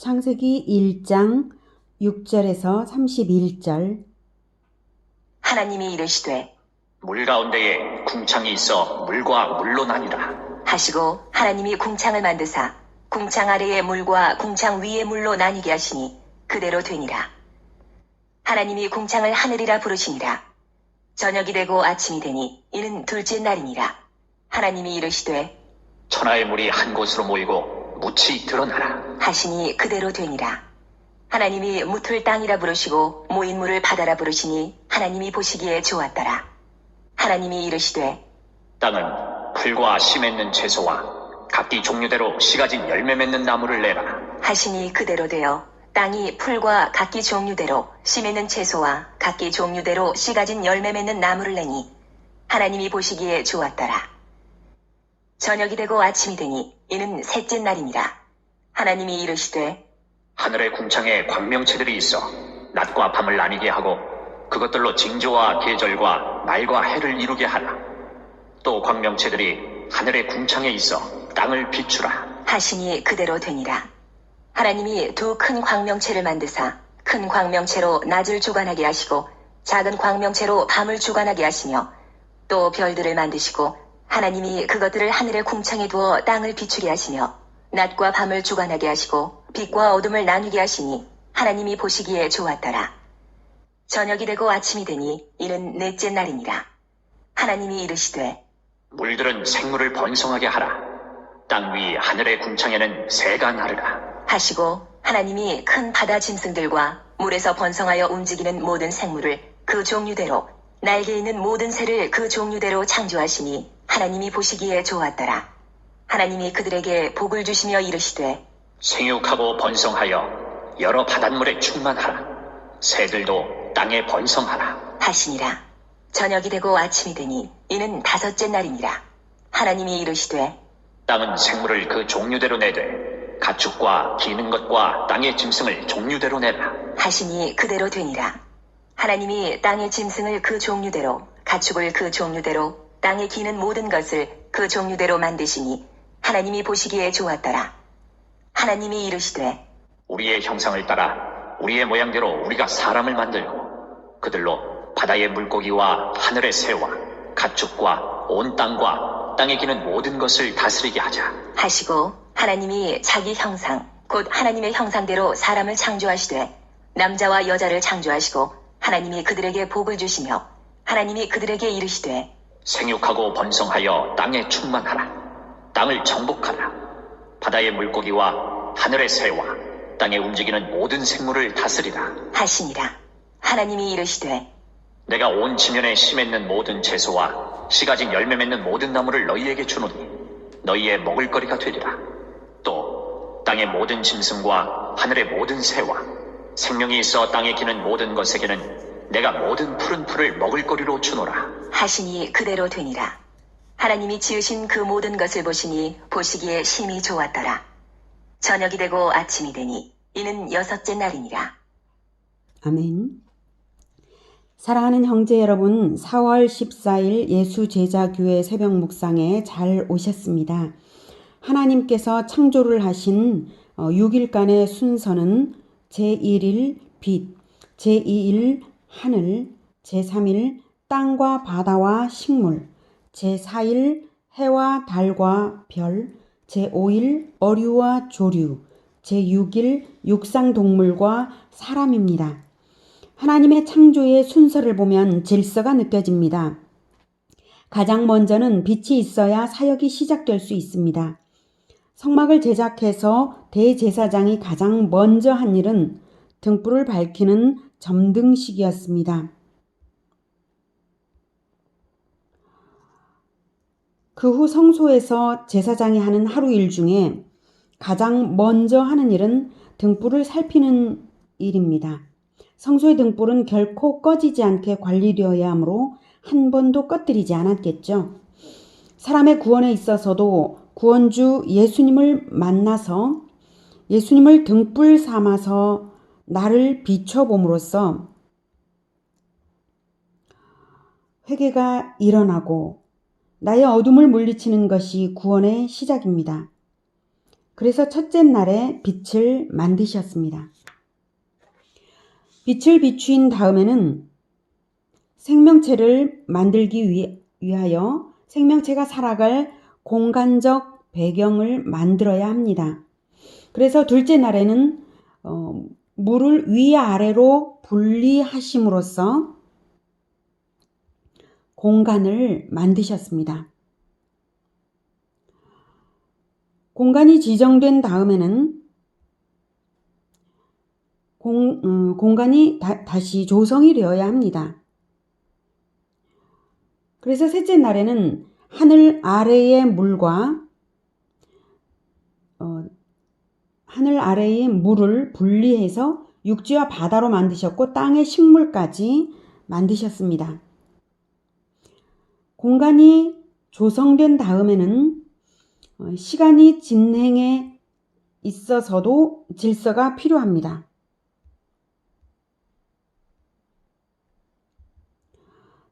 창세기 1장 6절에서 31절. 하나님이 이르시되 물 가운데에 궁창이 있어 물과 물로 나뉘라 하시고 하나님이 궁창을 만드사 궁창 아래의 물과 궁창 위의 물로 나뉘게 하시니 그대로 되니라. 하나님이 궁창을 하늘이라 부르시니라. 저녁이 되고 아침이 되니 이는 둘째 날이니라. 하나님이 이르시되 천하의 물이 한 곳으로 모이고 묻이 드러나라 하시니 그대로 되니라. 하나님이 묻을 땅이라 부르시고 모인 물을 바다라 부르시니 하나님이 보시기에 좋았더라. 하나님이 이르시되 땅은 풀과 씨 맺는 채소와 각기 종류대로 씨 가진 열매 맺는 나무를 내라 하시니 그대로 되어 땅이 풀과 각기 종류대로 씨 맺는 채소와 각기 종류대로 씨 가진 열매 맺는 나무를 내니 하나님이 보시기에 좋았더라. 저녁이 되고 아침이 되니 이는 셋째 날이니라. 하나님이 이르시되 하늘의 궁창에 광명체들이 있어 낮과 밤을 나뉘게 하고 그것들로 징조와 계절과 날과 해를 이루게 하라. 또 광명체들이 하늘의 궁창에 있어 땅을 비추라 하시니 그대로 되니라. 하나님이 두 큰 광명체를 만드사 큰 광명체로 낮을 주관하게 하시고 작은 광명체로 밤을 주관하게 하시며 또 별들을 만드시고 하나님이 그것들을 하늘의 궁창에 두어 땅을 비추게 하시며 낮과 밤을 주관하게 하시고 빛과 어둠을 나누게 하시니 하나님이 보시기에 좋았더라. 저녁이 되고 아침이 되니 이는 넷째 날이니라. 하나님이 이르시되 물들은 생물을 번성하게 하라. 땅 위 하늘의 궁창에는 새가 나르라 하시고 하나님이 큰 바다 짐승들과 물에서 번성하여 움직이는 모든 생물을 그 종류대로 날개 있는 모든 새를 그 종류대로 창조하시니 하나님이 보시기에 좋았더라. 하나님이 그들에게 복을 주시며 이르시되 생육하고 번성하여 여러 바닷물에 충만하라. 새들도 땅에 번성하라 하시니라. 저녁이 되고 아침이 되니 이는 다섯째 날이니라. 하나님이 이르시되 땅은 생물을 그 종류대로 내되 가축과 기는 것과 땅의 짐승을 종류대로 내라 하시니 그대로 되니라. 하나님이 땅의 짐승을 그 종류대로 가축을 그 종류대로 땅에 기는 모든 것을 그 종류대로 만드시니 하나님이 보시기에 좋았더라. 하나님이 이르시되 우리의 형상을 따라 우리의 모양대로 우리가 사람을 만들고 그들로 바다의 물고기와 하늘의 새와 가축과 온 땅과 땅에 기는 모든 것을 다스리게 하자 하시고 하나님이 자기 형상 곧 하나님의 형상대로 사람을 창조하시되 남자와 여자를 창조하시고 하나님이 그들에게 복을 주시며 하나님이 그들에게 이르시되 생육하고 번성하여 땅에 충만하라. 땅을 정복하라. 바다의 물고기와 하늘의 새와 땅에 움직이는 모든 생물을 다스리라 하시니라. 하나님이 이르시되 내가 온 지면에 씨 맺는 모든 채소와 씨 가진 열매 맺는 모든 나무를 너희에게 주노니 너희의 먹을거리가 되리라. 또 땅의 모든 짐승과 하늘의 모든 새와 생명이 있어 땅에 기는 모든 것에게는 내가 모든 푸른 풀을 먹을거리로 주노라 하시니 그대로 되니라. 하나님이 지으신 그 모든 것을 보시니 보시기에 심히 좋았더라. 저녁이 되고 아침이 되니 이는 여섯째 날이니라. 아멘. 사랑하는 형제 여러분, 4월 14일 예수제자교회 새벽 묵상에 잘 오셨습니다. 하나님께서 창조를 하신 6일간의 순서는 제1일 빛, 제2일 하늘, 제3일 땅과 바다와 식물, 제4일 해와 달과 별, 제5일 어류와 조류, 제6일 육상동물과 사람입니다. 하나님의 창조의 순서를 보면 질서가 느껴집니다. 가장 먼저는 빛이 있어야 사역이 시작될 수 있습니다. 성막을 제작해서 대제사장이 가장 먼저 한 일은 등불을 밝히는 점등식이었습니다. 그 후 성소에서 제사장이 하는 하루 일 중에 가장 먼저 하는 일은 등불을 살피는 일입니다. 성소의 등불은 결코 꺼지지 않게 관리되어야 하므로 한 번도 꺼뜨리지 않았겠죠. 사람의 구원에 있어서도 구원주 예수님을 만나서 예수님을 등불 삼아서 나를 비춰봄으로써 회개가 일어나고 나의 어둠을 물리치는 것이 구원의 시작입니다. 그래서 첫째 날에 빛을 만드셨습니다. 빛을 비추인 다음에는 생명체를 만들기 위하여 생명체가 살아갈 공간적 배경을 만들어야 합니다. 그래서 둘째 날에는 물을 위아래로 분리하심으로써 공간을 만드셨습니다. 공간이 지정된 다음에는 공간이 다시 조성이 되어야 합니다. 그래서 셋째 날에는 하늘 아래의 물과 하늘 아래의 물을 분리해서 육지와 바다로 만드셨고 땅의 식물까지 만드셨습니다. 공간이 조성된 다음에는 시간이 진행해 있어서도 질서가 필요합니다.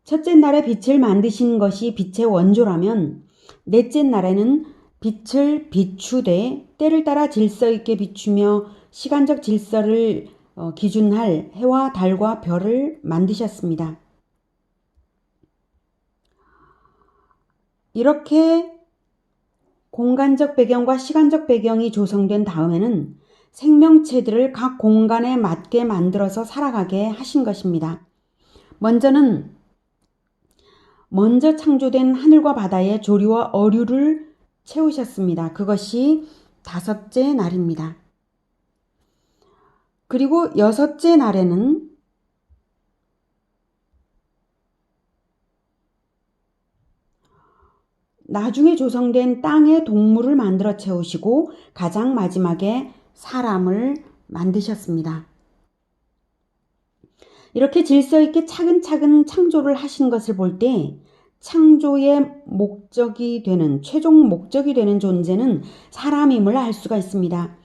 첫째 날에 빛을 만드신 것이 빛의 원조라면 넷째 날에는 빛을 비추되 때를 따라 질서 있게 비추며 시간적 질서를 기준할 해와 달과 별을 만드셨습니다. 이렇게 공간적 배경과 시간적 배경이 조성된 다음에는 생명체들을 각 공간에 맞게 만들어서 살아가게 하신 것입니다. 먼저 창조된 하늘과 바다에 조류와 어류를 채우셨습니다. 그것이 다섯째 날입니다. 그리고 여섯째 날에는 나중에 조성된 땅의 동물을 만들어 채우시고 가장 마지막에 사람을 만드셨습니다. 이렇게 질서 있게 차근차근 창조를 하신 것을 볼 때 창조의 목적이 되는, 최종 목적이 되는 존재는 사람임을 알 수가 있습니다.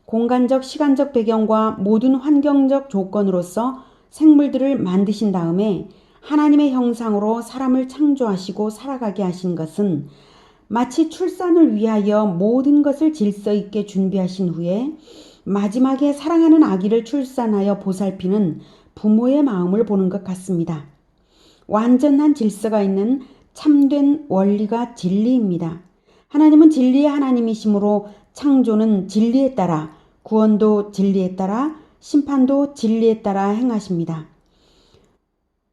공간적, 시간적 배경과 모든 환경적 조건으로서 생물들을 만드신 다음에 하나님의 형상으로 사람을 창조하시고 살아가게 하신 것은 마치 출산을 위하여 모든 것을 질서 있게 준비하신 후에 마지막에 사랑하는 아기를 출산하여 보살피는 부모의 마음을 보는 것 같습니다. 완전한 질서가 있는 참된 원리가 진리입니다. 하나님은 진리의 하나님이시므로 창조는 진리에 따라, 구원도 진리에 따라, 심판도 진리에 따라 행하십니다.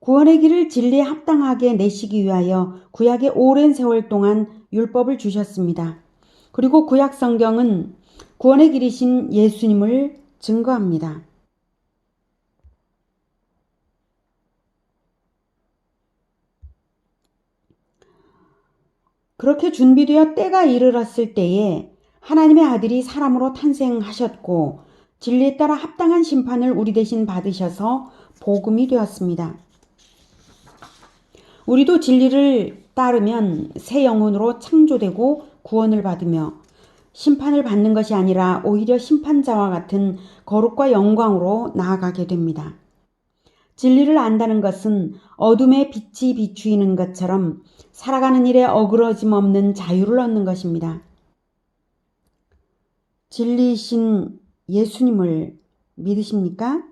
구원의 길을 진리에 합당하게 내시기 위하여 구약의 오랜 세월 동안 율법을 주셨습니다. 그리고 구약 성경은 구원의 길이신 예수님을 증거합니다. 그렇게 준비되어 때가 이르렀을 때에 하나님의 아들이 사람으로 탄생하셨고 진리에 따라 합당한 심판을 우리 대신 받으셔서 복음이 되었습니다. 우리도 진리를 따르면 새 영혼으로 창조되고 구원을 받으며 심판을 받는 것이 아니라 오히려 심판자와 같은 거룩과 영광으로 나아가게 됩니다. 진리를 안다는 것은 어둠에 빛이 비추이는 것처럼 살아가는 일에 어그러짐 없는 자유를 얻는 것입니다. 진리이신 예수님을 믿으십니까?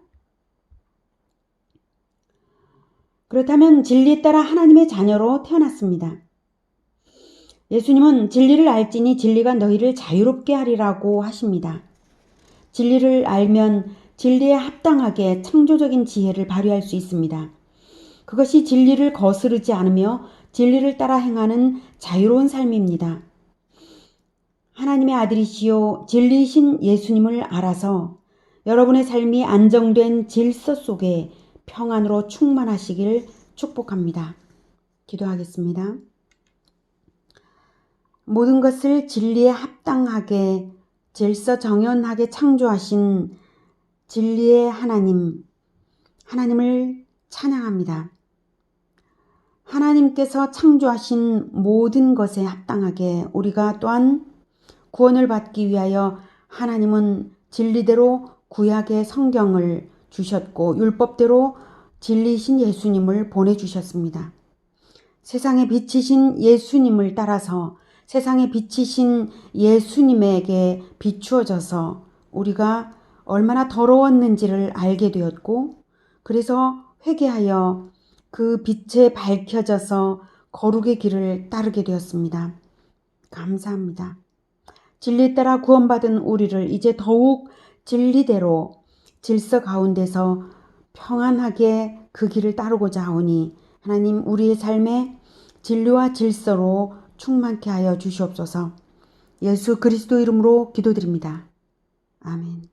그렇다면 진리에 따라 하나님의 자녀로 태어났습니다. 예수님은 진리를 알지니 진리가 너희를 자유롭게 하리라고 하십니다. 진리를 알면 진리에 합당하게 창조적인 지혜를 발휘할 수 있습니다. 그것이 진리를 거스르지 않으며 진리를 따라 행하는 자유로운 삶입니다. 하나님의 아들이시요 진리이신 예수님을 알아서 여러분의 삶이 안정된 질서 속에 평안으로 충만하시길 축복합니다. 기도하겠습니다. 모든 것을 진리에 합당하게 질서 정연하게 창조하신 진리의 하나님을 찬양합니다. 하나님께서 창조하신 모든 것에 합당하게 우리가 또한 구원을 받기 위하여 하나님은 진리대로 구약의 성경을 주셨고 율법대로 진리이신 예수님을 보내주셨습니다. 세상의 빛이신 예수님을 따라서 세상의 빛이신 예수님에게 비추어져서 우리가 얼마나 더러웠는지를 알게 되었고, 그래서 회개하여 그 빛에 밝혀져서 거룩의 길을 따르게 되었습니다. 감사합니다. 진리 따라 구원받은 우리를 이제 더욱 진리대로 질서 가운데서 평안하게 그 길을 따르고자 하오니 하나님 우리의 삶에 진리와 질서로 충만케 하여 주시옵소서. 예수 그리스도 이름으로 기도드립니다. 아멘.